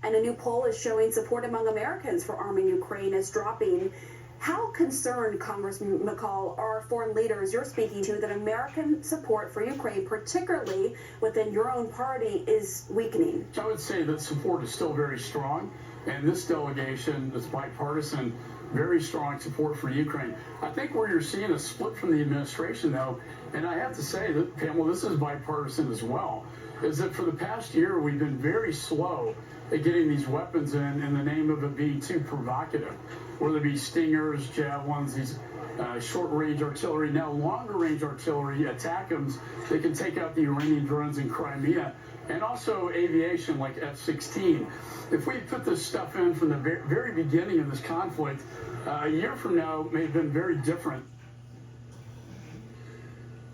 And a new poll is showing support among Americans for arming Ukraine is dropping. How concerned, Congressman McCall, are foreign leaders you're speaking to that American support for Ukraine, particularly within your own party, is weakening? I would say that support is still very strong, and this delegation is bipartisan, very strong support for Ukraine. I think where you're seeing a split from the administration, though, and I have to say that, Pamela, this is bipartisan as well, is that for the past year we've been very slow at getting these weapons in the name of it being too provocative, whether it be Stingers, Javelins, these short-range artillery, now longer-range artillery, ATACMS. They can take out the Iranian drones in Crimea, and also aviation like F-16. If we put this stuff in from the very beginning of this conflict, a year from now may have been very different.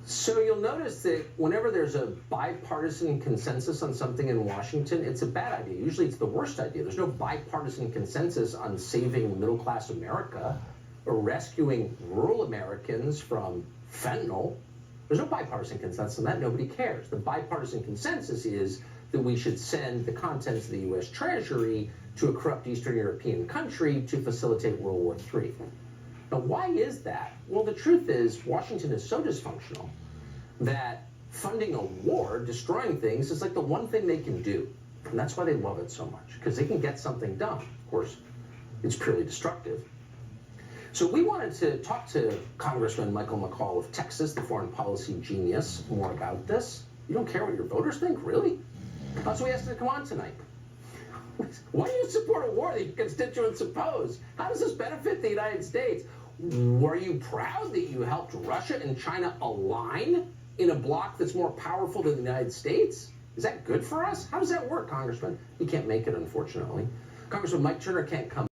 So you'll notice that whenever there's a bipartisan consensus on something in Washington, it's a bad idea. Usually it's the worst idea. There's no bipartisan consensus on saving middle-class America or rescuing rural Americans from fentanyl. There's no bipartisan consensus on that. Nobody cares. The bipartisan consensus is that we should send the contents of the U.S. Treasury to a corrupt Eastern European country to facilitate World War III. Now, why is that? Well, the truth is Washington is so dysfunctional that funding a war, destroying things, is like the one thing they can do. And that's why they love it so much, because they can get something done. Of course, it's purely destructive. So we wanted to talk to Congressman Michael McCaul of Texas, the foreign policy genius, more about this. You don't care what your voters think, really? So we asked him to come on tonight. Why do you support a war that your constituents oppose? How does this benefit the United States? Were you proud that you helped Russia and China align in a bloc that's more powerful than the United States? Is that good for us? How does that work, Congressman? You can't make it, unfortunately. Congressman Mike Turner can't come.